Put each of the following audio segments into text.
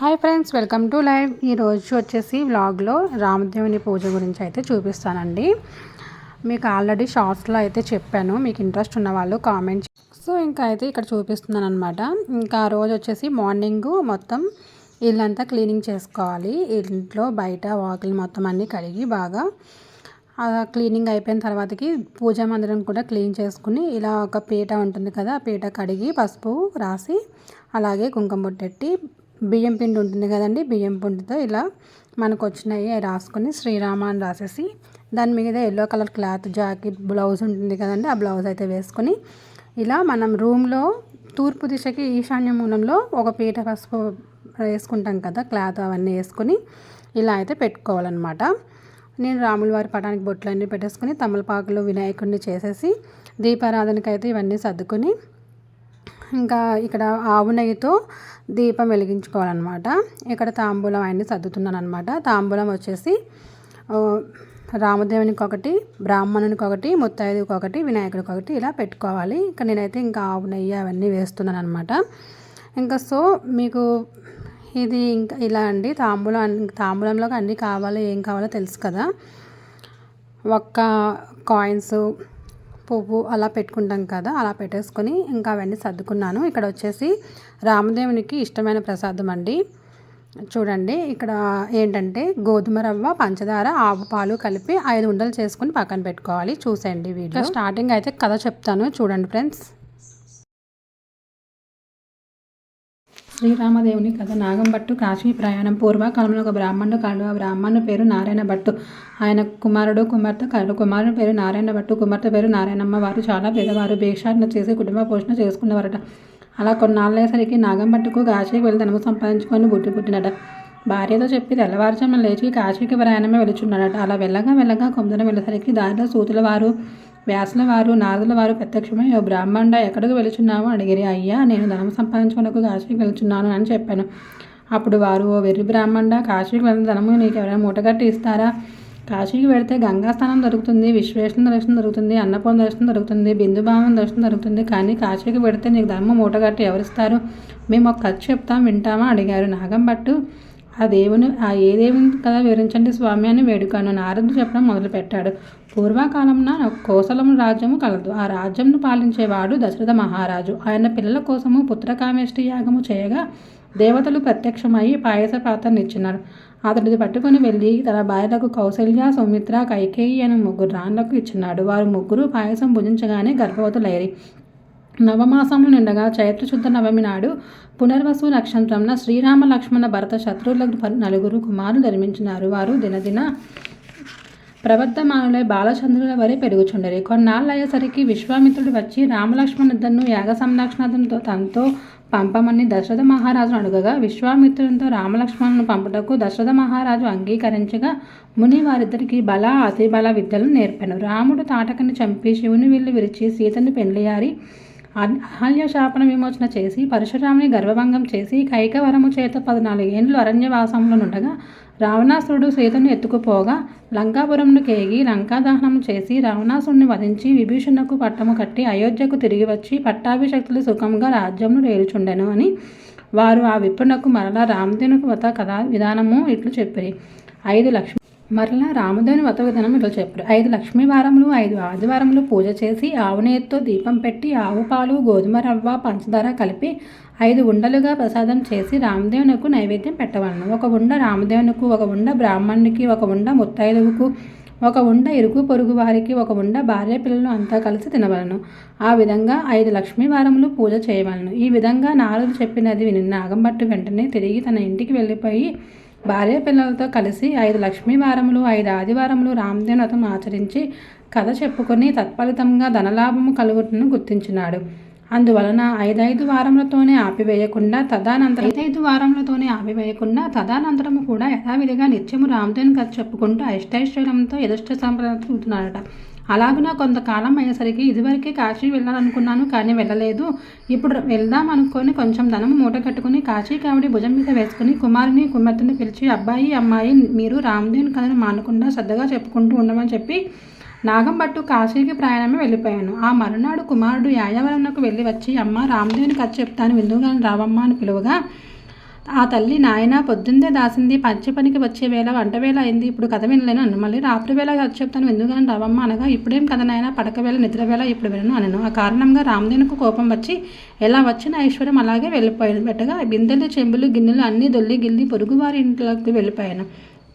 Hi friends, welcome to live. ఈరోజు వచ్చేసి వ్లాగ్లో రామదేవుని పూజ గురించి అయితే చూపిస్తానండి. మీకు ఆల్రెడీ షార్ట్స్లో అయితే చెప్పాను, మీకు ఇంట్రెస్ట్ ఉన్న వాళ్ళు కామెంట్. సో ఇంకా అయితే ఇక్కడ చూపిస్తున్నాను అనమాట. ఇంకా ఆ రోజు వచ్చేసి మార్నింగ్ మొత్తం ఇల్లంతా క్లీనింగ్ చేసుకోవాలి. ఇంట్లో బయట వాకిలి మొత్తం అన్నీ కడిగి బాగా క్లీనింగ్ అయిపోయిన తర్వాతకి పూజా మందిరం కూడా క్లీన్ చేసుకుని ఇలా ఒక పీట ఉంటుంది కదా, ఆ పీట కడిగి పసుపు రాసి అలాగే కుంకుమ బొట్టెట్టి బియ్యం పిండి ఉంటుంది కదండి, బియ్యం పిండితో ఇలా మనకు వచ్చినాయి రాసుకొని శ్రీరామ అని రాసేసి దాని మీద yellow colour cloth jacket blouse ఉంటుంది కదండి, ఆ బ్లౌజ్ అయితే వేసుకొని ఇలా మనం రూమ్లో తూర్పు దిశకి ఈశాన్య మూలంలో ఒక పీట పసుపు వేసుకుంటాం కదా, క్లాత్ అవన్నీ వేసుకొని ఇలా అయితే పెట్టుకోవాలన్నమాట. నేను రాముల వారి పటానికి బొట్లన్నీ పెట్టేసుకొని తమలపాకులు వినాయకుడిని చేసేసి దీపారాధనకి అయితే ఇవన్నీ సర్దుకొని ఇంకా ఇక్కడ ఆవు నెయ్యితో దీపం వెలిగించుకోవాలన్నమాట. ఇక్కడ తాంబూలం అన్నీ సర్దుతున్నాను అనమాట. తాంబూలం వచ్చేసి రామదేవునికి ఒకటి, బ్రాహ్మణునికి ఒకటి, ముత్తైదుకి ఒకటి, వినాయకుడికి ఒకటి ఇలా పెట్టుకోవాలి. ఇంకా నేనైతే ఇంకా ఆవు నెయ్యి అవన్నీ వేస్తున్నాను అనమాట. ఇంకా సో మీకు ఇది ఇంకా ఇలా అండి, తాంబూలంలోకి అన్నీ కావాలో ఏం కావాలో తెలుసు కదా. ఒక్క కాయిన్స్, పువ్వు అలా పెట్టుకుంటాం కదా, అలా పెట్టేసుకొని ఇంకా అవన్నీ సర్దుకున్నాను. ఇక్కడ వచ్చేసి రామదేవునికి ఇష్టమైన ప్రసాదం అండి. చూడండి ఇక్కడ ఏంటంటే గోధుమ రవ్వ, పంచదార, ఆవు పాలు కలిపి 5 ఉండలు చేసుకుని పక్కన పెట్టుకోవాలి. చూసేయండి వీడియో. స్టార్టింగ్ అయితే కథ చెప్తాను, చూడండి ఫ్రెండ్స్. శ్రీరామదేవుని కథ. నాగం భట్టు కాశీ ప్రయాణం. పూర్వకాలంలో ఒక బ్రాహ్మణుడు కలడు. ఆ బ్రాహ్మణుడు పేరు నారాయణ భట్టు. ఆయన కుమారుడు, కుమార్తె కలడు. కుమారుని పేరు నారాయణ భట్టు, కుమార్తె పేరు నారాయణమ్మ. వారు చాలా పేదవారు. భిక్షాటన చేసి కుటుంబ పోషణ చేసుకునేవారట. అలా కొన్నాళ్ళేసరికి నాగం భట్టుకు కాశీకి వెళ్ళి ధనము సంపాదించుకొని బుట్టి పుట్టినట. భార్యతో చెప్పి తెల్లవారుజామున లేచి కాశీకి ప్రయాణమే వెళుచున్నాడట. అలా వెళ్ళగా కొందరం వెళ్ళేసరికి దారిలో సూతుల వారు, వ్యాసుల వారు, నారదుల వారు ప్రత్యక్షమై, ఓ బ్రాహ్మణ ఎక్కడికి వెళుచున్నావో అడిగిరి. అయ్యా, నేను ధనం సంపాదించుకున్నకు కాశీకి వెళుచున్నాను అని చెప్పాను. అప్పుడు వారు, ఓ వెర్రి బ్రాహ్మణ, కాశీకి వెళ్ళిన ధనము నీకు ఎవరైనా మూటగట్టి ఇస్తారా? కాశీకి వెళితే గంగాస్థానం దొరుకుతుంది, విశ్వేశ్వర దర్శనం దొరుకుతుంది, అన్నపూర్ణ దర్శనం దొరుకుతుంది, బిందుభావం దర్శనం దొరుకుతుంది, కానీ కాశీకి వెళితే నీకు ధనము మూటగట్టి ఎవరిస్తారు? మేము ఒక కథ చెప్తాం, వింటామా అడిగారు. నాగం భట్టు ఏ దేవుని కథ వివరించండి స్వామి అని వేడుకాను. నారదుడు చెప్పడం మొదలుపెట్టాడు. పూర్వకాలంన కోసలము రాజ్యము కలదు. ఆ రాజ్యంను పాలించేవాడు దశరథ మహారాజు. ఆయన పిల్లల కోసము పుత్రకామేష్టి యాగము చేయగా దేవతలు ప్రత్యక్షమై పాయస పాత్రను ఇచ్చినారు. అతడిది పట్టుకుని వెళ్ళి తన భార్యలకు కౌసల్య, సౌమిత్ర, కైకేయి అనే 3 రాణులకు ఇచ్చినాడు. వారు 3 పాయసం భుజించగానే గర్భవతులైరి. నవమాసములు నిండగా చైత్రశుద్ధ నవమి నాడు పునర్వసు నక్షత్రంన శ్రీరామ, లక్ష్మణ, భరత శత్రువులకు 4 కుమారులు జన్మించినారు. వారు దినదిన ప్రవర్ధమానులై బాలచంద్రుల వరే పెరుగుచుండరి. కొన్నాళ్ళయ్యేసరికి విశ్వామిత్రుడు వచ్చి రామలక్ష్మణుద్దను యాగ సంరక్షణతో తనతో పంపమని దశరథ మహారాజును అడుగగా విశ్వామిత్రునితో రామలక్ష్మణులను పంపుటకు దశరథ మహారాజు అంగీకరించగా ముని వారిద్దరికి బల, అతిబల విద్యలను నేర్పాను. రాముడు తాటకని చంపి శివుని విల్లు విరిచి సీతను పెండ్లియారి అహల్య శాపన విమోచన చేసి పరశురాముని గర్భభంగం చేసి కైకవరము చేత 14 ఏండ్లు అరణ్యవాసంలో నుండగా రావణాసురుడు సీతను ఎత్తుకుపోగా లంకాపురంను కేగి లంకాదహనం చేసి రావణాసురుడిని వధించి విభీషణకు పట్టము కట్టి అయోధ్యకు తిరిగి వచ్చి పట్టాభిషక్తులు సుఖంగా రాజ్యంను రేలుచుండెను అని వారు ఆ విప్పునకు మరలా రామదేవుని వ్రత కథా విధానము ఇట్లు చెప్పిరి. 5 లక్ష్మీ వారములు, 5 ఆదివారములు పూజ చేసి ఆవు నెయ్యితో దీపం పెట్టి ఆవు పాలు, గోధుమ రవ్వ, పంచదార కలిపి 5 ఉండలుగా ప్రసాదం చేసి రామదేవునకు నైవేద్యం పెట్టవలను. 1 ఉండ రామదేవునకు, 1 ఉండ బ్రాహ్మణునికి, 1 ఉండ ముత్తైదువుకు, 1 ఉండ ఇరుగు పొరుగు వారికి, 1 ఉండ భార్య పిల్లలు అంతా కలిసి తినవలను. ఆ విధంగా 5 లక్ష్మీ వారములు పూజ చేయవలను. ఈ విధంగా నారదుడు చెప్పినది విని నాగం భట్టు వెంటనే తిరిగి తన ఇంటికి వెళ్ళిపోయి భార్య పిల్లలతో కలిసి 5 లక్ష్మీ వారములు, 5 ఆదివారములు రామదేవుని వ్రతం ఆచరించి కథ చెప్పుకొని తత్ఫలితంగా ధనలాభము కలుగుటను గుర్తించినాడు. అందువలన 5 వారములతోనే ఆపివేయకుండా తదానంతరము కూడా యథావిధిగా నిత్యము రామదేవుని కథ చెప్పుకుంటూ అష్టైశ్వర్యంతో యథిష్ట సంప్రదించుతున్నాడట. అలాగునా కొంతకాలం అయ్యేసరికి ఇదివరకే కాశీ వెళ్ళాలనుకున్నాను, కానీ వెళ్ళలేదు. ఇప్పుడు వెళ్దాం అనుకొని కొంచెం ధనము మూట కట్టుకుని కాశీ కావిడి భుజం మీద వేసుకుని కుమారుని, కుమార్తెని పిలిచి అబ్బాయి, అమ్మాయి మీరు రామదేవుని కథను మానకుండా శ్రద్ధగా చెప్పుకుంటూ ఉండమని చెప్పి నాగం భట్టు కాశీకి ప్రయాణమే వెళ్ళిపోయాను. ఆ మరునాడు కుమారుడు యాయావరంకు వెళ్ళి వచ్చి, అమ్మ రామదేవుని కథ చెప్తాను, విందుగాని రావమ్మ అని పిలువగా ఆ తల్లి నాయన పొద్దున్నే దాసింది పచ్చి పనికి వచ్చే వేళ వంట వేళ అయింది, ఇప్పుడు కథ వినలేను అను. మళ్ళీ రాత్రి వేళ కథ చెప్తాను ఎందుకని రావమ్మ అనగా, ఇప్పుడేం కథ నాయన, పడక వేళ నిద్ర వేళ ఇప్పుడు వినను అనను. ఆ కారణంగా రామదేనుకు కోపం వచ్చి ఎలా వచ్చిన ఐశ్వర్యం అలాగే వెళ్ళిపోయాను. బెట్టగా బిందెలు చెంబులు గిన్నెలు అన్నీ దొల్లి గిల్లి పొరుగువారి ఇంట్లోకి వెళ్ళిపోయాను.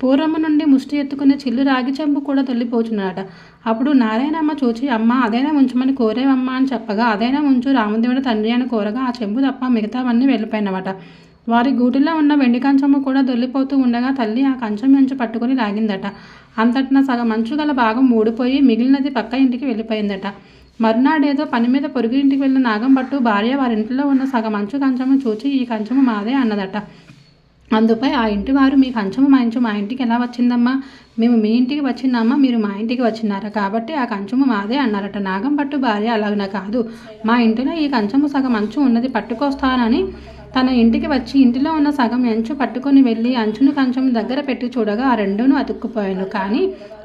పూర్వమ్మ నుండి ముష్టి ఎత్తుకునే చిల్లు రాగి చెంబు కూడా తొల్లిపోచున్నాడట. అప్పుడు నారాయణమ్మ చూచి, అమ్మ అదైనా ఉంచమని కోరేవమ్మ అని చెప్పగా, అదైనా ఉంచు రామదేవుడు తండ్రి అని కోరగా ఆ చెంబు తప్ప మిగతావన్నీ వెళ్ళిపోయినవట. వారి గూటిలో ఉన్న వెండి కంచము కూడా దొల్లిపోతూ ఉండగా తల్లి ఆ కంచం మంచు పట్టుకుని లాగిందట. అంతటిన సగం మంచు గల భాగం ఊడిపోయి మిగిలినది పక్క ఇంటికి వెళ్ళిపోయిందట. మర్నాడేదో పని మీద పొరుగు ఇంటికి వెళ్ళిన నాగంభట్టు భార్య వారింట్లో ఉన్న సగం మంచు కంచము చూచి, ఈ కంచము మాదే అన్నదట. అందుపై ఆ ఇంటి వారు, మీ కంచము మా ఇంటికి ఎలా వచ్చిందమ్మా? మేము మీ ఇంటికి వచ్చినామా, మీరు మా ఇంటికి వచ్చినారా, కాబట్టి ఆ కంచము మాదే అన్నారట. నాగంభట్టు భార్య, అలాగన కాదు, మా ఇంటిలో ఈ కంచము సగం అంచు ఉన్నది, పట్టుకొస్తానని తన ఇంటికి వచ్చి ఇంటిలో ఉన్న సగం అంచు పట్టుకొని వెళ్ళి అంచును కంచం దగ్గర పెట్టి చూడగా ఆ రెండును అతుక్కుపోయాను. కానీ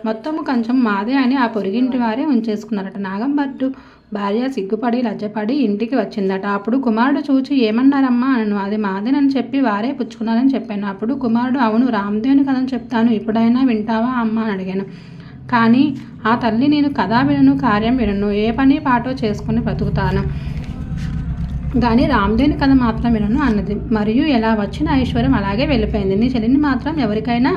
మొత్తము కంచం మాదే అని ఆ పొరిగింటి వారే ఉంచేసుకున్నారట. నాగంభట్టు భార్య సిగ్గుపడి లజ్జపడి ఇంటికి వచ్చిందట. అప్పుడు కుమారుడు చూచి, ఏమన్నారమ్మా అనను. అది మాదేనని చెప్పి వారే పుచ్చుకున్నారని చెప్పాను. అప్పుడు కుమారుడు, అవును రామదేవుని కథను చెప్తాను, ఇప్పుడైనా వింటావా అమ్మ అని అడిగాను. కానీ ఆ తల్లి, నేను కథ వినను, కార్యం వినను, ఏ పని పాటో చేసుకుని బ్రతుకుతాను కానీ రామదేవుని కథ మాత్రం వినను అన్నది. మరియు ఎలా వచ్చిన ఐశ్వర్యం అలాగే వెళ్ళిపోయింది. నీ చెల్లిని మాత్రం ఎవరికైనా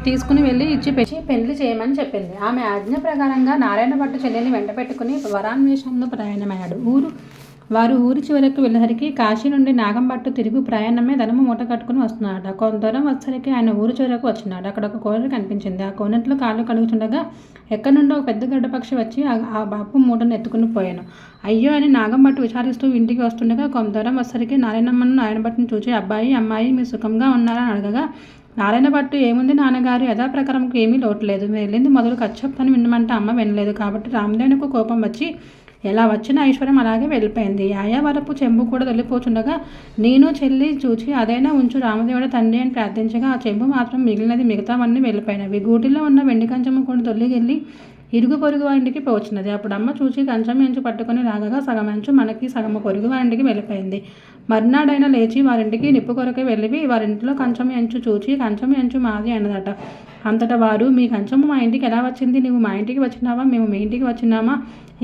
తీసుకుని వెళ్ళి ఇచ్చి పెళ్లి చేయమని చెప్పింది. ఆమె ఆజ్ఞ ప్రకారంగా నారాయణ భట్టు చెల్లెల్ని వెంట పెట్టుకుని వరాన్వేషంలో ప్రయాణమయ్యాడు. వారు ఊరి చివరకు వెళ్ళేసరికి కాశీ నుండి నాగంభట్టు తిరుగు ప్రయాణమే ధనము మూట కట్టుకుని వస్తున్నాడట. కొంత దూరం వచ్చేసరికి ఆయన ఊరి చివరకు వచ్చినాడు. అక్కడ ఒక కోనేరు కనిపించింది. ఆ కోనేట్లో కాళ్ళు కడుగుతుండగా ఎక్కడి నుండో ఒక పెద్ద గడ్డపక్షి వచ్చి ఆ బాపు మూటను ఎత్తుకుని పోయాను. అయ్యో అని నాగంభట్టు విచారిస్తూ ఇంటికి వస్తుండగా కొంత దూరం వచ్చేసరికి నారాయణ భట్టును చూసి, అబ్బాయి అమ్మాయి మీరు సుఖంగా ఉన్నారా అని అడగగా, నారాయణ భట్టు, ఏముంది నాన్నగారు, యథాప్రకారంకు ఏమీ లోటు లేదు, వెళ్ళింది మొదలు కచ్చప్తని వినమంటే అమ్మ వినలేదు, కాబట్టి రామదేవునికి కోపం వచ్చి ఎలా వచ్చిన ఐశ్వర్యం అలాగే వెళ్ళిపోయింది. యాయావరపు చెంబు కూడా తొలిపోతుండగా నేను చెల్లి చూచి, అదైనా ఉంచు రామదేవుడు తండ్రి అని ప్రార్థించగా ఆ చెంబు మాత్రం మిగిలినది మిగతావన్నీ వెళ్ళిపోయినవి. గూటిలో ఉన్న వెండి కంచము కూడా తొలిగెళ్ళి ఇరుగు పొరుగు వారింటికి పోవచ్చినది. అప్పుడు అమ్మ చూచి కంచం ఎంచు పట్టుకొని లాగగా సగం ఎంచు మనకి, సగము పొరుగు వారింటికి వెళ్ళిపోయింది. మర్నాడైనా లేచి వారింటికి నిప్పు కొరకే వెళ్ళి వారింట్లో కంచం ఎంచు చూచి, కంచం ఎంచు మాది అన్నదట. అంతటా వారు, మీ కంచము మా ఇంటికి ఎలా వచ్చింది, నువ్వు మా ఇంటికి వచ్చినావా, మేము మీ ఇంటికి వచ్చినామా,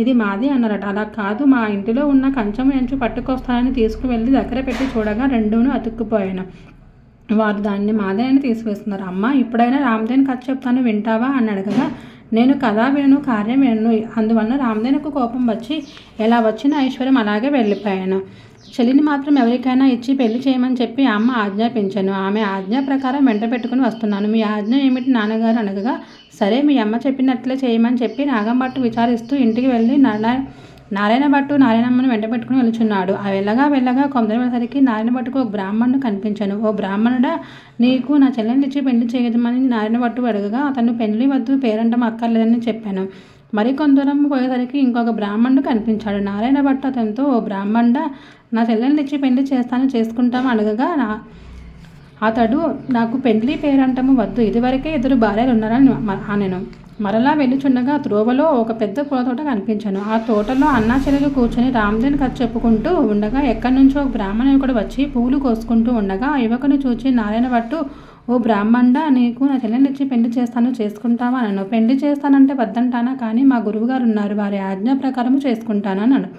ఇది మాది అన్నారట. అలా కాదు, మా ఇంటిలో ఉన్న కంచం ఎంచు పట్టుకొస్తానని తీసుకువెళ్ళి దగ్గర పెట్టి చూడగా రెండూను అతుక్కుపోయాను. వారు దాన్ని మాదే అని తీసివేస్తున్నారు. అమ్మ ఇప్పుడైనా రామదేవుని కథ చెప్తాను వింటావా అని అడగగా, నేను కథ వినను, కార్యం వినను, అందువలన రామదేవునికి కోపం వచ్చి ఎలా వచ్చిన ఐశ్వర్యం అలాగే వెళ్ళిపోయాను. చెల్లిని మాత్రం ఎవరికైనా ఇచ్చి పెళ్లి చేయమని చెప్పి అమ్మ ఆజ్ఞాపించాను. ఆమె ఆజ్ఞ ప్రకారం వెంట పెట్టుకుని వస్తున్నాను. మీ ఆజ్ఞ ఏమిటి నాన్నగారు అనగా, సరే మీ అమ్మ చెప్పినట్లే చేయమని చెప్పి నాగంభట్టు విచారిస్తూ ఇంటికి వెళ్ళి నారాయణ భట్టు నారాయణమ్మను వెంట పెట్టుకుని వెళుచున్నాడు. ఆ వెళ్ళగా కొందరిసరికి నారాయణ భట్టుకు ఒక బ్రాహ్మణుడు కనిపించాను. ఓ బ్రాహ్మణుడా, నీకు నా చెల్లెని ఇచ్చి పెళ్లి చేయమని నారాయణ భట్టు అడగగా, అతను పెళ్లి వద్దు, పేరంటం అక్కర్లేదని చెప్పాను. మరి కొందరం పోయేసరికి ఇంకొక బ్రాహ్మణుడు కనిపించాడు. నారాయణ భట్టు అతనితో, ఓ బ్రాహ్మణుడా, నా చెల్లెని ఇచ్చి పెళ్లి చేసుకుంటాము అడగగా, అతడు, నాకు పెళ్లి పేరంటము వద్దు, ఇదివరకే 2 భార్యలు ఉన్నారని అనెను. మరలా వెళ్ళుచుండగా త్రోవలో ఒక పెద్ద పూల తోట కనిపించాను. ఆ తోటలో అన్నా చెల్లెలు కూర్చొని రామదేవుని కథ చెప్పుకుంటూ ఉండగా ఎక్కడి నుంచో ఒక బ్రాహ్మణ యువకుడు వచ్చి పువ్వులు కోసుకుంటూ ఉండగా ఆ యువకుని చూచి నారాయణ భట్టు, ఓ బ్రాహ్మణుడా, నీకు నా చెల్లెని ఇచ్చి పెళ్లి చేసుకుంటావా అన్నాను. పెళ్లి చేస్తానంటే వద్దంటానా, కానీ మా గురువుగారు ఉన్నారు, వారి ఆజ్ఞ ప్రకారము చేసుకుంటాను అన్నాడు.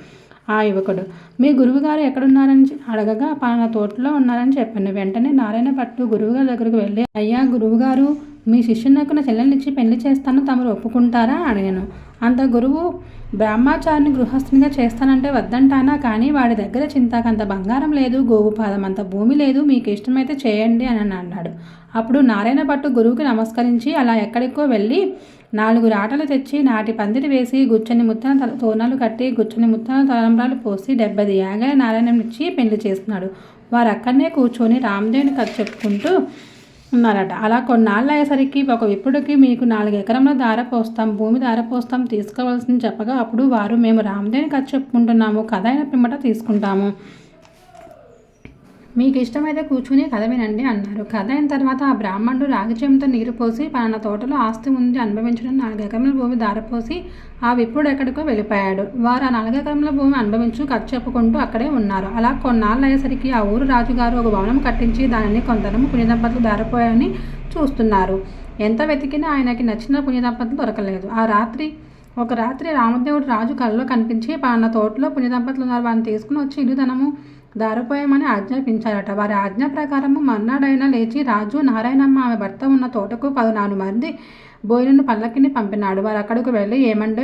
ఆ యువకుడు, మీ గురువుగారు ఎక్కడున్నారని అడగగా, పలానా తోటలో ఉన్నారని చెప్పాను. వెంటనే నారాయణ భట్టు గురువుగారి దగ్గరకు వెళ్ళి, అయ్యా గురువుగారు, మీ శిష్యునకు నా చెల్లెల్నిచ్చి పెళ్లి చేస్తాను, తమరు ఒప్పుకుంటారా అడిగాను. అంత గురువు బ్రహ్మచారిని గృహస్థునిగా చేస్తానంటే వద్దంటానా, కానీ వాడి దగ్గర చింతాకంత బంగారం లేదు, గోవు పాదం అంత భూమి లేదు, మీకు ఇష్టమైతే చేయండి అని అన్నాడు. అప్పుడు నారాయణ భట్టు గురువుకి నమస్కరించి అలా ఎక్కడికో వెళ్ళి 4 రాటలు తెచ్చి నాటి పందిరి వేసి గుచ్చని ముత్తన తోనాలు కట్టి గుచ్చని ముత్తన తలంబ్రాలు పోసి 70 యాగల నారాయణనిచ్చి పెళ్లి చేసుకున్నాడు. వారు అక్కడనే కూర్చొని రామదేవుని కథ చెప్పుకుంటూ ఉన్నారట. అలా కొన్నాళ్ళు అయ్యేసరికి ఒక విప్పుడికి, మీకు 4 ఎకరంలో భూమి దారపోస్తాం తీసుకోవాల్సింది చెప్పగా, అప్పుడు వారు, మేము రామదేవుని కథ చెప్పుకుంటున్నాము, కథ అయిన పిమ్మట తీసుకుంటాము, మీకు ఇష్టమైతే కూర్చుని కథ వినండి అన్నారు. కథ అయిన తర్వాత ఆ బ్రాహ్మణుడు రాగి చెంబుతో నీరు పోసి పలానా తోటలో ఆస్తి ఉంది అనుభవించడం 4 ఎకరముల భూమి దారపోసి ఆ విప్రుడు ఎక్కడికో వెళ్ళిపోయాడు. వారు ఆ 4 ఎకరముల భూమి అనుభవించు కథ చెప్పుకుంటూ అక్కడే ఉన్నారు. అలా కొన్నాళ్ళు అయ్యేసరికి ఆ ఊరు రాజుగారు ఒక భవనం కట్టించి దానిని కొందరము పుణ్యదంపతులు దారిపోయారని చూస్తున్నారు. ఎంత వెతికినా ఆయనకి నచ్చిన పుణ్యదంపతులు దొరకలేదు. ఒక రాత్రి రామదేవుడు రాజు కలలో కనిపించి పలానా తోటలో పుణ్యదంపతులు ఉన్నారు, వారిని తీసుకుని వచ్చి ఇల్లు ధనము దారిపోయామని ఆజ్ఞాపించారట. వారి ఆజ్ఞ ప్రకారము మర్నాడైనా లేచి రాజు నారాయణమ్మ ఆమె భర్త ఉన్న తోటకు 14 మంది బోయిలను పల్లకిని పంపినాడు. వారు అక్కడికి వెళ్ళి, ఏమండే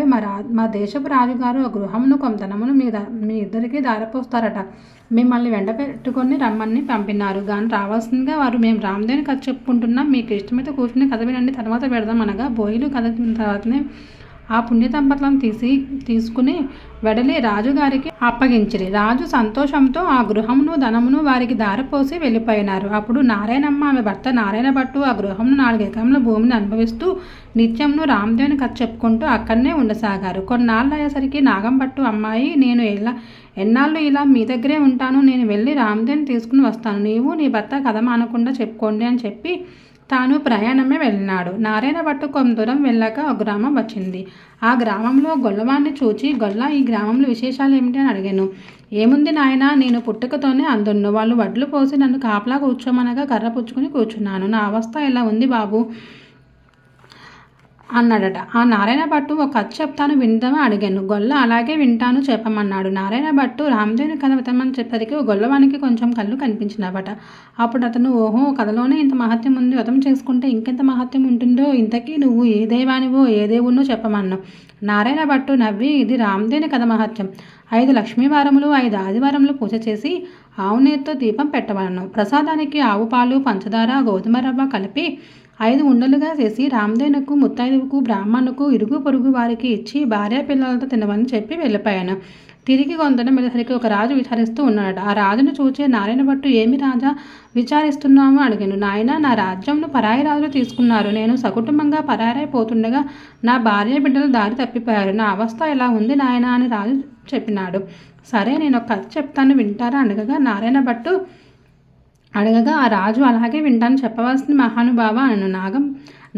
మా దేశపు రాజుగారు ఆ గృహమును కొంతనమును మీ ఇద్దరికి దారిపోస్తారట, మిమ్మల్ని వెంట పెట్టుకొని రమ్మని పంపినారు కానీ రావాల్సిందిగా వారు మేము రామదేవుని కథ చెప్పుకుంటున్నాం, మీకు ఇష్టమైతే కూర్చుని కథ వినండి తర్వాత పెడదాం అనగా బోయిలు కథ తర్వాతనే ఆ పుణ్య దంపతులను తీసుకుని వెడలి రాజుగారికి అప్పగించిరి. రాజు సంతోషంతో ఆ గృహమును ధనమును వారికి దారపోసి వెళ్ళిపోయినారు. అప్పుడు నారాయణమ్మ ఆమె భర్త నారాయణ భట్టు ఆ గృహమును 4 ఎకరముల భూమిని అనుభవిస్తూ నిత్యంను రామదేవుని కథ చెప్పుకుంటూ అక్కడనే ఉండసాగారు. కొన్నాళ్ళు అయ్యేసరికి నాగం భట్టు అమ్మాయి, నేను ఎన్నాళ్ళు ఇలా మీ దగ్గరే ఉంటాను, నేను వెళ్ళి రామదేవుని తీసుకుని వస్తాను, నీవు నీ భర్త కథ మానకుండా చెప్పుకోండి అని చెప్పి తాను ప్రయాణమే వెళ్ళినాడు. నారాయణ భట్టు కొంత దూరం వెళ్ళాక ఒక గ్రామం వచ్చింది. ఆ గ్రామంలో గొల్లవాణ్ణి చూచి, గొల్ల ఈ గ్రామంలో విశేషాలు ఏమిటి అని అడిగాను. ఏముంది నాయన, నేను పుట్టుకతోనే అందును, వాళ్ళు వడ్లు పోసి నన్ను కాపలా కూర్చోమనగా కర్ర పుచ్చుకొని కూర్చున్నాను, నా అవస్థ ఎలా ఉంది బాబు అన్నాడట. ఆ నారాయణ భట్టు ఒక కథ చెప్తాను విందామని అడిగాను. గొల్ల అలాగే వింటాను చెప్పమన్నాడు. నారాయణ భట్టు రామదేవుని కథ వితమని చెప్పేసరికి గొల్లవానికి కొంచెం కళ్ళు కనిపించినవట. అప్పుడు అతను, ఓహో, కథలోనే ఇంత మహత్యం ఉంది, వ్రతం చేసుకుంటే ఇంకెంత మహత్యం ఉంటుందో, ఇంతకీ నువ్వు ఏ దైవానివో ఏ దేవుణ్ణో చెప్పమన్నావు. నారాయణ భట్టు నవ్వి, ఇది రామదేవుని కథ మహత్యం. 5 లక్ష్మీవారములు 5 ఆదివారములు పూజ చేసి ఆవు నేతితో దీపం పెట్టవలను. ప్రసాదానికి ఆవు పాలు, పంచదార, గోధుమ రవ్వ కలిపి 5 ఉండలుగా చేసి రామదేవునకు, ముత్తైదువుకు, బ్రాహ్మణుకు, ఇరుగు పొరుగు వారికి ఇచ్చి భార్య పిల్లలతో తినవని చెప్పి వెళ్ళిపోయాను. తిరిగి కొందరం వెళ్ళేసరికి ఒక రాజు విచారిస్తూ ఉన్నాడు. ఆ రాజును చూచే నారాయణ భట్టు, ఏమి రాజా విచారిస్తున్నాము అడిగాను. నాయన, నా రాజ్యంను పరాయి రాజులు తీసుకున్నారు, నేను సకుటుంబంగా పరారైపోతుండగా నా భార్య బిడ్డలు దారి తప్పిపోయారు, నా అవస్థ ఎలా ఉంది నాయన అని రాజు చెప్పినాడు. సరే, నేను ఒక కథ చెప్తాను వింటారా అడగగా ఆ రాజు, అలాగే వింటాను, చెప్పవలసింది మహానుభావ అను.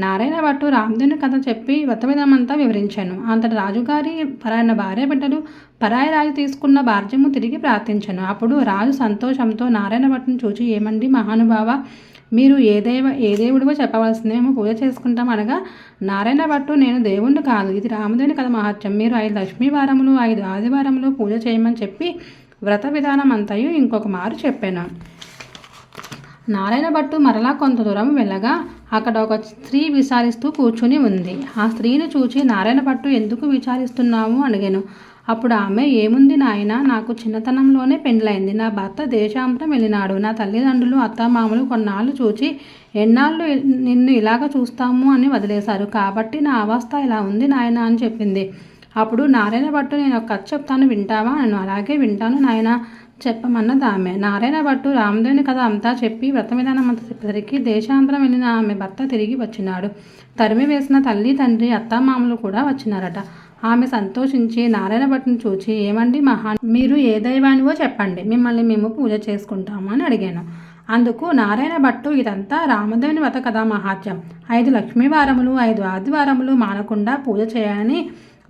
నారాయణ భట్టు రామదేవుని కథ చెప్పి వ్రత విధానమంతా వివరించాను. అంతటి రాజుగారి పరాయణ భార్య బిడ్డలు పరాయి రాజు తీసుకున్న భార్యము తిరిగి ప్రార్థించాను. అప్పుడు రాజు సంతోషంతో నారాయణ భట్టును చూచి, ఏమండి మహానుభావ, మీరు ఏ దేవుడివో చెప్పవలసింది, మేము పూజ చేసుకుంటాం అనగా నారాయణ భట్టు, నేను దేవుణ్ణి కాదు, ఇది రామదేవుని కథ మహత్యం, మీరు 5 లక్ష్మీవారములు 5 ఆదివారములు పూజ చేయమని చెప్పి వ్రత విధానం అంతయు ఇంకొక మారు చెప్పాను. నారాయణ భట్టు మరలా కొంత దూరం వెళ్ళగా అక్కడ ఒక స్త్రీ విచారిస్తూ కూర్చుని ఉంది. ఆ స్త్రీని చూచి, నారాయణ భట్టు, ఎందుకు విచారిస్తున్నావు అడిగాను. అప్పుడు ఆమె, ఏముంది నాయన, నాకు చిన్నతనంలోనే పెండ్లైంది, నా భర్త దేశాంతరం వెళ్ళినాడు, నా తల్లిదండ్రులు అత్తమామలు కొన్నాళ్ళు చూచి ఎన్నాళ్ళు నిన్ను ఇలాగ చూస్తాము అని వదిలేశారు, కాబట్టి నా అవస్థ ఇలా ఉంది నాయన అని చెప్పింది. అప్పుడు నారాయణ భట్టు, నేను ఒక కథ చెప్తాను వింటావా అను. అలాగే వింటాను నాయన చెప్పమన్నది ఆమె. నారాయణ భట్టు రామదేవుని కథ అంతా చెప్పి వ్రత విధానం అంతా చెప్పేసరికి దేశాంతరం వెళ్ళిన ఆమె భర్త తిరిగి వచ్చినాడు. తరిమి వేసిన తల్లి తండ్రి అత్తామామలు కూడా వచ్చినారట. ఆమె సంతోషించి నారాయణ భట్టును చూచి, ఏమండి మీరు ఏ దైవానివో చెప్పండి, మిమ్మల్ని మేము పూజ చేసుకుంటాము అని అడిగాను. అందుకు నారాయణ భట్టు, ఇదంతా రామదేవుని వ్రత కథా మహాత్యం, 5 లక్ష్మీవారములు 5 ఆదివారములు మానకుండా పూజ చేయాలని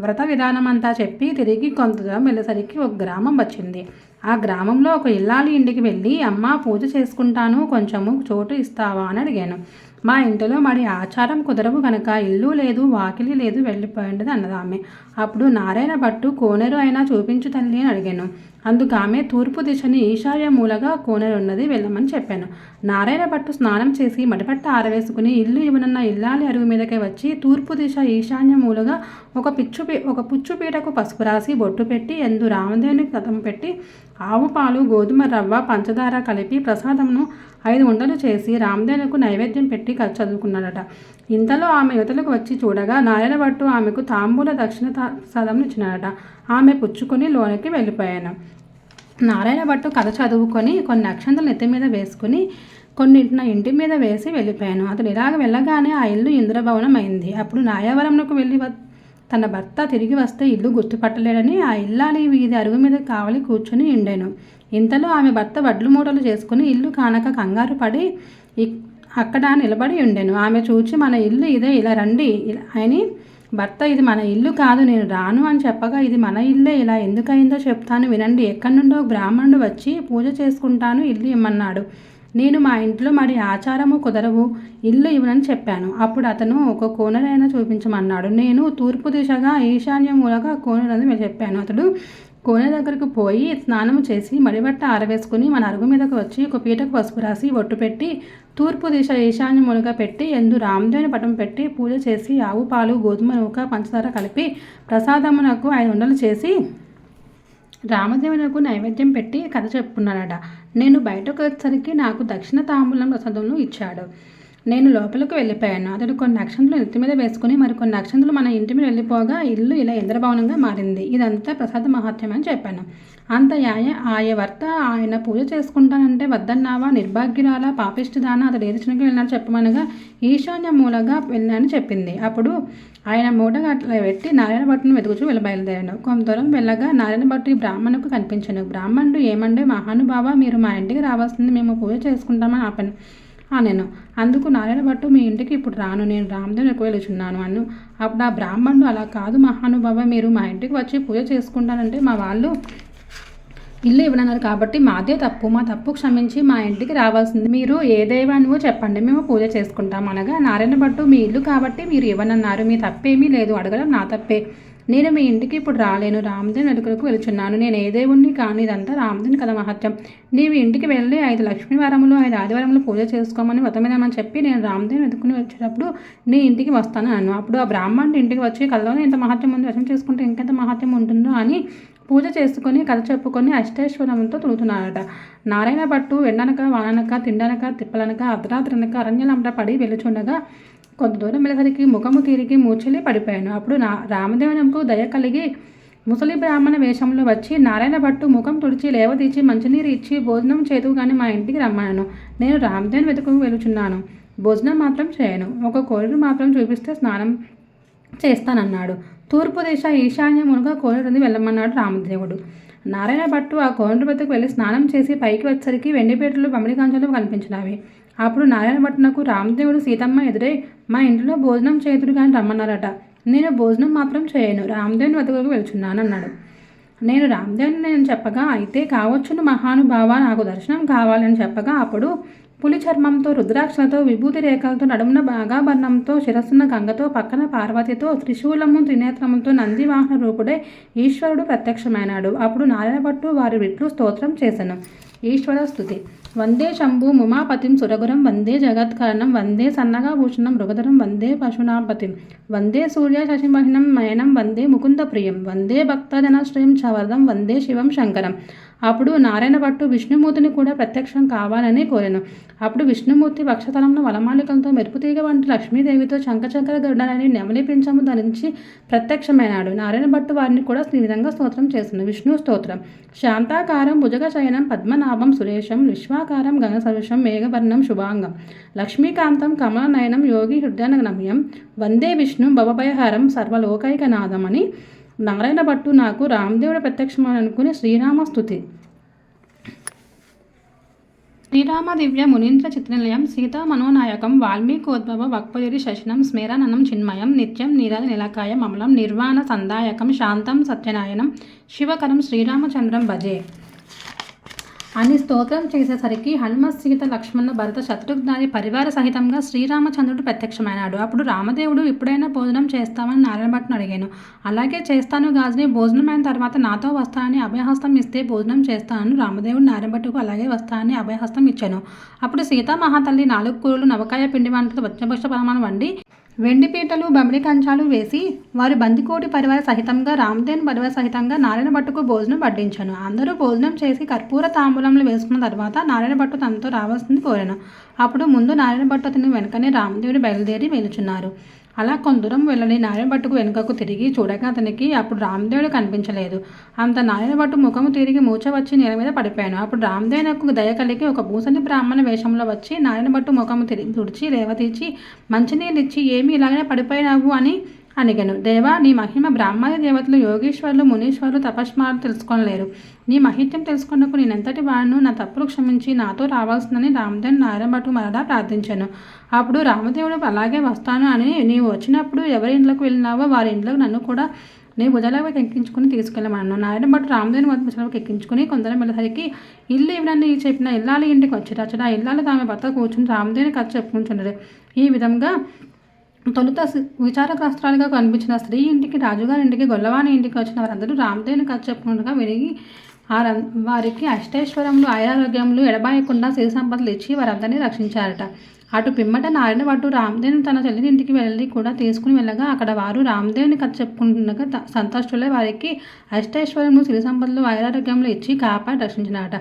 వ్రత విధానం అంతా చెప్పి తిరిగి కొంత దూరం వెళ్ళేసరికి ఒక గ్రామం వచ్చింది. ఆ గ్రామంలో ఒక ఇల్లాలి ఇంటికి వెళ్ళి, అమ్మ పూజ చేసుకుంటాను, కొంచెము చోటు ఇస్తావా అని అడిగాను. మా ఇంటిలో మరి ఆచారం కుదరవు కనుక ఇల్లు లేదు, వాకిలి లేదు, వెళ్ళిపోయింది అన్నది ఆమె. అప్పుడు నారాయణ భట్టు, కోనేరు అయినా చూపించు తల్లి అని అడిగాను. అందుకు ఆమె, తూర్పు దిశని ఈశాన్య మూలగా కోనేరు ఉన్నది, వెళ్ళమని చెప్పాను. నారాయణ భట్టు స్నానం చేసి మడిపట్ట ఆరవేసుకుని ఇల్లు ఇవ్వనున్న ఇల్లాలి అరుగు మీదకే వచ్చి తూర్పు దిశ ఈశాన్య మూలగా ఒక పుచ్చుపీటకు పసుపు రాసి బొట్టు పెట్టి ఎందు రామదేవుని కథం పెట్టి ఆవు పాలు, గోధుమ రవ్వ, పంచదార కలిపి ప్రసాదమును 5 ఉండలు చేసి రామదేవునికి నైవేద్యం పెట్టి చదువుకున్నాడట. ఇంతలో ఆమె యువతలకు వచ్చి చూడగా నారాయణ భట్టు ఆమెకు తాంబూల దక్షిణ ప్రసాదం ఇచ్చినాడట. ఆమె పుచ్చుకొని లోనికి వెళ్ళిపోయాను. నారాయణ భట్టు కథ చదువుకొని కొన్ని అక్షంతలు నెత్తి మీద వేసుకుని కొన్నింటిన ఇంటి మీద వేసి వెళ్ళిపోయాను. అతడు ఇలాగ వెళ్ళగానే ఆ ఇల్లు ఇంద్రభవనం అయింది. అప్పుడు నాయావరంకు తన భర్త తిరిగి వస్తే ఇల్లు గుర్తుపట్టలేడని ఆ ఇల్లాలి వీధి అరుగు మీద కావలి కూర్చుని ఉండెను. ఇంతలో ఆమె భర్త వడ్లు మూటలు చేసుకుని ఇల్లు కానక కంగారు పడి అక్కడ నిలబడి ఉండెను. ఆమె చూచి, మన ఇల్లు ఇదే, ఇలా రండి అని భర్త, ఇది మన ఇల్లు కాదు, నేను రాను అని చెప్పగా, ఇది మన ఇల్లే, ఇలా ఎందుకయిందో చెప్తాను వినండి. ఎక్కడి నుండో బ్రాహ్మణుడు వచ్చి పూజ చేసుకుంటాను, ఇల్లు ఇమ్మన్నాడు. నేను మా ఇంట్లో మరి ఆచారము కుదరవు, ఇల్లు ఇవ్వనని చెప్పాను. అప్పుడు అతను ఒక కోనరైనా చూపించమన్నాడు. నేను తూర్పు దిశగా ఈశాన్యమూలగా కోనరని చెప్పాను. అతడు కోనె దగ్గరకు పోయి స్నానము చేసి మడిబట్ట ఆరవేసుకుని మన అరుగు మీదకు వచ్చి ఒక పీటకు పసుపు రాసి ఒట్టు పెట్టి తూర్పు దిశ ఈశాన్యములుగా పెట్టి ఎందు రామదేవుని పటం పెట్టి పూజ చేసి ఆవు పాలు, గోధుమ నూక, పంచదార కలిపి ప్రసాదమునకు 5 ఉండలు చేసి రామదేవునకు నైవేద్యం పెట్టి కథ చెప్పుకున్నాడట. నేను బయటకు వచ్చేసరికి నాకు దక్షిణ తాంబూలం ప్రసాదములు ఇచ్చాడు. నేను లోపలికి వెళ్ళిపోయాను. అతడు కొన్ని అక్షంతలు నెత్తి మీద వేసుకుని మరికొన్ని అక్షంతలు మన ఇంటి మీద వెళ్ళిపోగా ఇల్లు ఇలా ఇంద్రభవనంగా మారింది. ఇదంతా ప్రసాద మహాత్మ్యం అని చెప్పాను. అంత భర్త ఆయన పూజ చేసుకుంటానంటే వద్దన్నావా, నిర్భాగ్యురాలా, పాపిష్టిదానా, అతడు ఏదిచినకి వెళ్ళినట్టు చెప్పమనగా ఈశాన్య మూలగా వెళ్ళానని చెప్పింది. అప్పుడు ఆయన మూటగా అట్లా పెట్టి నారాయణ భట్టును వెతుకుచూ బయలుదేరాను. కొంత దూరం వెళ్ళగా నారాయణ భట్టు ఈ బ్రాహ్మణుకు కనిపించాను. బ్రాహ్మణుడు, ఏమండే మహానుభావ, మీరు మా ఇంటికి రావాల్సింది, మేము పూజ చేసుకుంటామని ఆపాను నేను. అందుకు నారాయణ భట్టు, మీ ఇంటికి ఇప్పుడు రాను, నేను రామదేవునికి వెళుచున్నాను అను. అప్పుడు ఆ బ్రాహ్మణుడు, అలా కాదు మహానుభావ, మీరు మా ఇంటికి వచ్చి పూజ చేసుకుంటానంటే మా వాళ్ళు ఇల్లు ఇవ్వనన్నారు కాబట్టి మాదే తప్పు, మా తప్పు క్షమించి మా ఇంటికి రావాల్సింది, మీరు ఏ దైవానివో చెప్పండి, మేము పూజ చేసుకుంటాం అనగా నారాయణ భట్టు, మీ ఇల్లు కాబట్టి మీరు ఇవ్వనన్నారు, మీ తప్పేమీ లేదు, అడగడం నా తప్పే, నేను మీ ఇంటికి ఇప్పుడు రాలేను, రామదేవుని వెనుకలకు వెళుచున్నాను, నేను ఏ దేవుణ్ణి కానీ, ఇదంతా రామదేవుని కథ మహత్యం, నీవు ఇంటికి వెళ్ళి 5 లక్ష్మీవారములు 5 ఆదివారములు పూజ చేసుకోమని వ్రతమిదామని చెప్పి నేను రామదేవుని వెతుకుని వచ్చేటప్పుడు నీ ఇంటికి వస్తాను అన్నాను. అప్పుడు ఆ బ్రాహ్మణుడు ఇంటికి వచ్చి, కథలోనే ఎంత మహత్యం ఉంది, వశం చేసుకుంటే ఇంకెంత మహత్యం ఉంటుందో అని పూజ చేసుకొని కథ చెప్పుకొని అష్టైశ్వరంతో తిరుగుతున్నాడట. నారాయణ భట్టు ఎండనక వాననక తిండనక తిప్పలనక అర్ధరాత్రనక అరణ్యలంట పడి వెలుచుండగా కొంత దూరం వెళ్ళేసరికి ముఖము తిరిగి మూర్ఛలి పడిపోయాను. అప్పుడు రామదేవునకు దయ కలిగి ముసలి బ్రాహ్మణ వేషంలో వచ్చి నారాయణ భట్టు ముఖం తుడిచి లేవదీచి మంచినీరు ఇచ్చి భోజనం చేతు కానీ మా ఇంటికి రమ్మన్నాను. నేను రామదేవుని వెతుకు వెలుచున్నాను, భోజనం మాత్రం చేయను, ఒక కోరిక మాత్రం చూపిస్తే స్నానం చేస్తానన్నాడు. తూర్పు దిశ ఈశాన్యమునుగా కోనేరుంది వెళ్ళమన్నాడు రామదేవుడు. నారాయణ భట్టు ఆ కోనేరు వద్దకు వెళ్ళి స్నానం చేసి పైకి వచ్చేసరికి వెండిపేటలు బమిడి కంచెలు కనిపించినవి. అప్పుడు నారాయణ భట్టునకు రామదేవుడు సీతమ్మ ఎదురై, మా ఇంట్లో భోజనం చేతుడు కానీ రమ్మన్నారట. నేను భోజనం మాత్రం చేయను, రామదేవుని వద్దకు వెళ్తున్నాను అన్నాడు. నేను రామదేవుని చెప్పగా, అయితే కావచ్చును మహానుభావ, నాకు దర్శనం కావాలని చెప్పగా, అప్పుడు పులి చర్మంతో, రుద్రాక్షలతో, విభూతి రేఖలతో, నడుమున బాగాభరణంతో, శిరస్సున గంగతో, పక్కన పార్వతితో, త్రిశూలము త్రినేత్రములతో నందివాహన రూపుడై ఈశ్వరుడు ప్రత్యక్షమైనాడు. అప్పుడు నారాయణ భట్టు వారి విట్లు స్తోత్రం చేశాను. ఈశ్వర స్తుతి. వందే శంభు ముమాపతిం సురగురం, వందే జగత్కారణం, వందే సన్నగాభూషణం మృగధరం, వందే పశునాపతిం, వందే సూర్య శశిమహినం మయనం, వందే ముకుంద ప్రియం, వందే భక్తజనశ్రయం చవరదం, వందే శివం శంకరం. అప్పుడు నారాయణ భట్టు విష్ణుమూర్తిని కూడా ప్రత్యక్షం కావాలని కోరాను. అప్పుడు విష్ణుమూర్తి వక్షతలంలో వలమాలికలతో మెరుపుతీగ వంటి లక్ష్మీదేవితో చంకచక్ర గరుడనని నెమలి పింఛము ధరించి ప్రత్యక్షమైనాడు. నారాయణ భట్టు వారిని కూడా ఈ విధంగా స్తోత్రం చేసింది. విష్ణు స్తోత్రం. శాంతాకారం భుజగ శయనం పద్మనాభం సురేశం, విశ్వాకారం గగన సదృశం మేఘవర్ణం శుభాంగం, లక్ష్మీకాంతం కమలనయనం యోగి హృదయనగమ్యం, వందే విష్ణు భవభయహరం సర్వలోకైకనాథం అని నారాయణ భట్టు నాకు రామదేవుడు ప్రత్యక్షమని అనుకుని శ్రీరామ స్తుతి. శ్రీరామ దివ్య మునీంద్ర చిత్రనిలయం సీతా మనోనాయకం వాల్మీకోద్భవ వక్పయురి శశనం స్మేరాననం చిన్మయం నిత్యం నీరద నిలకాయం అమలం నిర్వాణ సందాయకం శాంతం సత్యనాయనం శివకరం శ్రీరామచంద్రం భజే అని స్తోత్రం చేసేసరికి హనుమత్ సీత లక్ష్మణ భరత శత్రుఘ్నాది పరివార సహితంగా శ్రీరామచంద్రుడు ప్రత్యక్షమైనాడు. అప్పుడు రామదేవుడు, ఇప్పుడైనా భోజనం చేస్తామని నారాయణ భట్టును అడిగాను. అలాగే చేస్తాను గాజుని, భోజనం అయిన తర్వాత నాతో వస్తానని అభయహస్తం ఇస్తే భోజనం చేస్తానని రామదేవుడు నారాయణ భట్టుకు అలాగే వస్తానని అభయహస్తం ఇచ్చాను. అప్పుడు సీతామహాతల్లి 4 కూరలు నవకాయ పిండి వంటలు వచ్చభక్ష పరమాణం వండి వెండి పీటలు బమిడి కంచాలు వేసి వారి బందికోటి పరివార సహితంగా రామదేవుని పరివార సహితంగా నారాయణ భట్టుకు భోజనం వడ్డించాను. అందరూ భోజనం చేసి కర్పూర తాంబూలంలో వేసుకున్న తర్వాత నారాయణ భట్టు తనతో రావాల్సింది కోరాను. అప్పుడు ముందు నారాయణ భట్టు అతని వెనుకనే రామదేవుడు బయలుదేరి వెళుచున్నారు. అలా కొంత దూరం వెళ్ళని నారాయణ భట్టుకు వెనుకకు తిరిగి చూడగా అతనికి అప్పుడు రామదేవుడు కనిపించలేదు. అంత నారాయణ భట్టు ముఖము తిరిగి మూచ వచ్చి నేల మీద పడిపోయాను. అప్పుడు రామదేవునకు దయ కలిగి ఒక భూసని బ్రాహ్మణ వేషంలో వచ్చి నారాయణ భట్టు ముఖము తిరిగి తుడిచి లేవతీచి మంచినీళ్ళు ఇచ్చి, ఏమి ఇలాగనే పడిపోయినావు అని అనిగను. దేవా, నీ మహిమ బ్రాహ్మణ దేవతలు, యోగీశ్వరులు, మునీశ్వరులు, తపస్మారులు తెలుసుకోలేరు. నీ మహిత్యం తెలుసుకున్నప్పుడు నేనెంతటి వాడును, నా తప్పులు క్షమించి నాతో రావాల్సిందని రామదేవుని నారాయణ భట్టు మరలా ప్రార్థించాను. అప్పుడు రామదేవుడు అలాగే వస్తాను అని, నీవు వచ్చినప్పుడు ఎవరి ఇంట్లోకి వెళ్ళినావో వారి ఇంట్లోకి నన్ను కూడా నీ భుజాలకు ఎక్కించుకుని తీసుకెళ్ళమన్నాను. నారాయణ భట్టు రామదేవుని భుజాలకు ఎక్కించుకుని కొందరు వెళ్ళేసరికి ఇల్లు ఇవ్వనని చెప్పిన ఇల్లాలి ఇంటికి వచ్చారు. అచ్చట ఆ ఇల్లాలి ఆమె భర్త కూర్చుని రామదేవుని కథ చెప్పుకుంటున్నారు. ఈ విధంగా తొలుత విచారగ్రస్తురాలుగా కనిపించిన స్త్రీ ఇంటికి, రాజుగారి ఇంటికి, గొల్లవాణి ఇంటికి వచ్చిన వారందరూ రామదేవుని కథ చెప్పుకుంటూ విరిగి వారికి అష్టైశ్వరములు, ఆయురారోగ్యములు ఎడబాయకుండా సిరి సంపదలు ఇచ్చి వారందరినీ రక్షించారట. అటు పిమ్మట నారాయణ భట్టు రామదేవుని తన చెల్లి ఇంటికి వెళ్ళి కూడా తీసుకుని వెళ్ళగా అక్కడ వారు రామదేవుని కథ చెప్పుకుంటుండగా సంతోషులై వారికి అష్టైశ్వర్యములు, సిరి సంపదలు, ఆయురారోగ్యములు ఇచ్చి కాపాడి రక్షించినారట.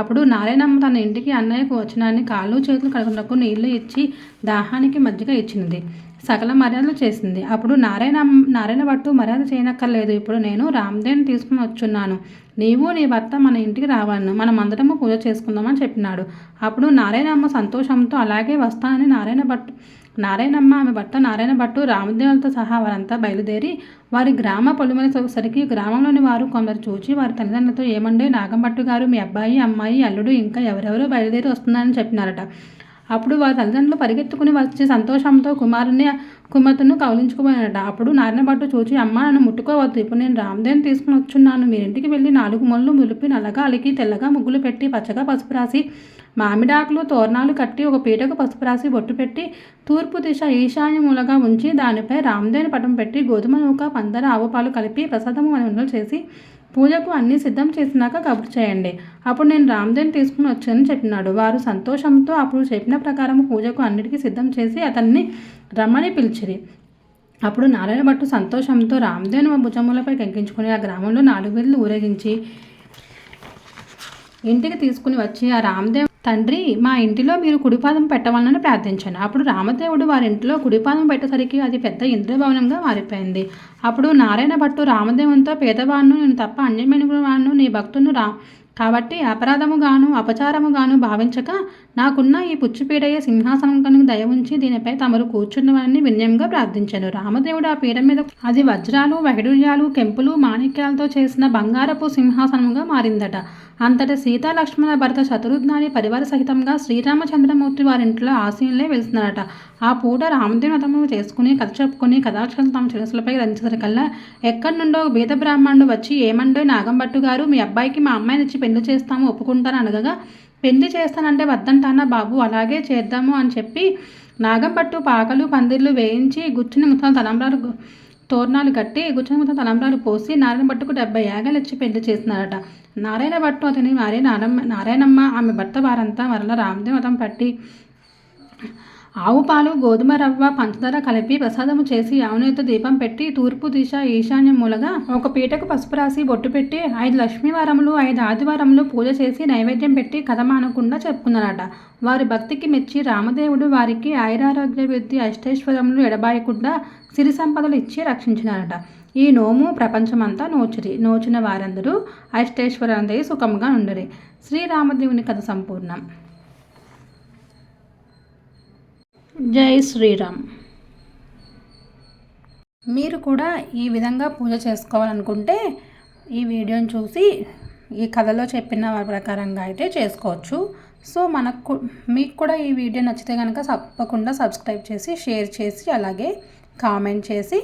అప్పుడు నారాయణమ్మ తన ఇంటికి అన్నయ్యకు వచ్చినాన్ని కాళ్ళు చేతులు కడుగునకు నీళ్లు ఇచ్చి దాహానికి మజ్జిగ ఇచ్చినది. సకల మర్యాదలు చేసింది. అప్పుడు నారాయణ భట్టు మర్యాద చేయనక్కర్లేదు, ఇప్పుడు నేను రామదేవుని తీసుకుని వచ్చున్నాను, నీవు నీ భర్త మన ఇంటికి రావాలను, మనం అందరము పూజ చేసుకుందామని చెప్పినాడు. అప్పుడు నారాయణమ్మ సంతోషంతో అలాగే వస్తానని నారాయణమ్మ, ఆమె భర్త నారాయణ భట్టు రామదేవులతో సహా వారంతా బయలుదేరి వారి గ్రామ పొలిమేసరికి గ్రామంలోని వారు కొందరు చూచి వారి తల్లిదండ్రులతో, ఏమండే నాగంభట్టు గారు మీ అబ్బాయి, అమ్మాయి, అల్లుడు ఇంకా ఎవరెవరో బయలుదేరి వస్తున్నారని చెప్పినారట. అప్పుడు వారి తల్లిదండ్రులు పరిగెత్తుకుని వచ్చి సంతోషంతో కుమార్తెను కౌలించుకుపోయాడట. అప్పుడు నారాయణ భట్టు చూచి, అమ్మ నన్ను ముట్టుకోవద్దు, ఇప్పుడు నేను రామదేవుని తీసుకుని వచ్చున్నాను, మీరింటికి వెళ్ళి 4 ముళ్ళు ములిపి నల్లగా అలికి తెల్లగా ముగ్గులు పెట్టి పచ్చగా పసుపు రాసి మామిడాకులు తోరణాలు కట్టి ఒక పీటకు పసుపు రాసి బొట్టు పెట్టి తూర్పు దిశ ఈశాన్య మూలగా ఉంచి దానిపై రామదేవుని పటం పెట్టి గోధుమ నూక, పందర, ఆవుపాలు కలిపి ప్రసాదము వంటలు చేసి పూజకు అన్నీ సిద్ధం చేసినాక కబురు చేయండి, అప్పుడు నేను రామదేవుని తీసుకుని వచ్చానని చెప్పినాడు. వారు సంతోషంతో అప్పుడు చెప్పిన ప్రకారం పూజకు అన్నిటికీ సిద్ధం చేసి అతన్ని రమ్మని పిలిచిరి. అప్పుడు నారాయణ భట్టు సంతోషంతో రామదేవుని భుజములపై ఎక్కించుకుని ఆ గ్రామంలో 4 వీధులు ఊరేగించి ఇంటికి తీసుకుని వచ్చి, ఆ రామదేవ్ తండ్రి, మా ఇంటిలో మీరు కుడిపాదం పెట్టవాలని ప్రార్థించాను. అప్పుడు రామదేవుడు వారి ఇంటిలో కుడిపాదం పెట్టేసరికి అది పెద్ద ఇంద్రభవనంగా మారిపోయింది. అప్పుడు నారాయణ భట్టు రామదేవునితో, పేదవాణ్ణు నేను తప్ప అన్యమైన వాణ్ణు నీ భక్తును కాబట్టి అపరాధముగాను అపచారముగాను భావించక నాకున్న ఈ పుచ్చిపీడయ్యే సింహాసనం కనుక దయ ఉంచి దీనిపై తమరు కూర్చున్నవారిని వినయంగా ప్రార్థించాను. రామదేవుడు ఆ పీఠం మీద అది వజ్రాలు, వైడూర్యాలు, కెంపులు, మాణిక్యాలతో చేసిన బంగారపు సింహాసనంగా మారిందట. అంతటి సీతా లక్ష్మణ భరత శత్రుఘ్నాది పరివార సహితంగా శ్రీరామచంద్రమూర్తి వారింట్లో ఆశీనులే వెలిసినారట. ఆ పూట రామదేవుని వ్రతము చేసుకుని కథ చెప్పుకుని కథాక్షరం తమ శిరస్సులపై దంచేసరికల్లా ఎక్కడి నుండో బీద బ్రాహ్మణుడు వచ్చి, ఏమండో నాగంభట్టు గారు, మీ అబ్బాయికి మా అమ్మాయిని ఇచ్చి పెళ్లి చేస్తాము, ఒప్పుకుంటాను అనగా, పెళ్లి చేస్తానంటే వద్దంటానా బాబు, అలాగే చేద్దాము అని చెప్పి నాగంభట్టు పాకలు పందిర్లు వేయించి గుచ్చిన ముత్తాలు తలంబ్రాలు తోరణాలు కట్టి గుచ్చిన ముత్తాలు తలంబ్రాలు పోసి నారాయణ భట్టుకు 70 యాగాలు ఇచ్చి పెళ్లి చేసినారట. నారాయణ భట్టు అతని నారాయణమ్మ ఆమె భర్త వారంతా మరలా రామదేవ వ్రతం పట్టి ఆవు పాలు, గోధుమ రవ్వ, పంచదార కలిపి ప్రసాదము చేసి ఆవునేతో దీపం పెట్టి తూర్పు దిశ ఈశాన్య మూలగా ఒక పీటకు పసుపు రాసి బొట్టు పెట్టి 5 లక్ష్మీవారములు 5 ఆదివారములు పూజ చేసి నైవేద్యం పెట్టి కథ మానకుండా చెప్పుకున్నారట. వారి భక్తికి మెచ్చి రామదేవుడు వారికి ఆయురారోగ్య వృద్ధి అష్టైశ్వర్యములు ఎడబాయకుండా సిరి సంపదలు ఇచ్చి రక్షించినారట. ఈ నోము ప్రపంచమంతా నోచిన వారందరూ అష్టైశ్వర్యందై సుఖంగా ఉండరు. శ్రీరామదేవుని కథ సంపూర్ణం. జై శ్రీరామ్. మీరు కూడా ఈ విధంగా పూజ చేసుకోవాలనుకుంటే ఈ వీడియోని చూసి ఈ కథలో చెప్పిన ప్రకారంగా అయితే చేసుకోవచ్చు. సో మీకు కూడా ఈ వీడియో నచ్చితే కనుక తప్పకుండా సబ్స్క్రైబ్ చేసి, షేర్ చేసి, అలాగే కామెంట్ చేసి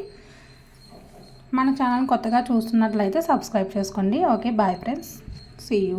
మన ఛానల్ కొత్తగా చూస్తున్నట్లయితే సబ్స్క్రైబ్ చేసుకోండి. Okay, bye friends, see you.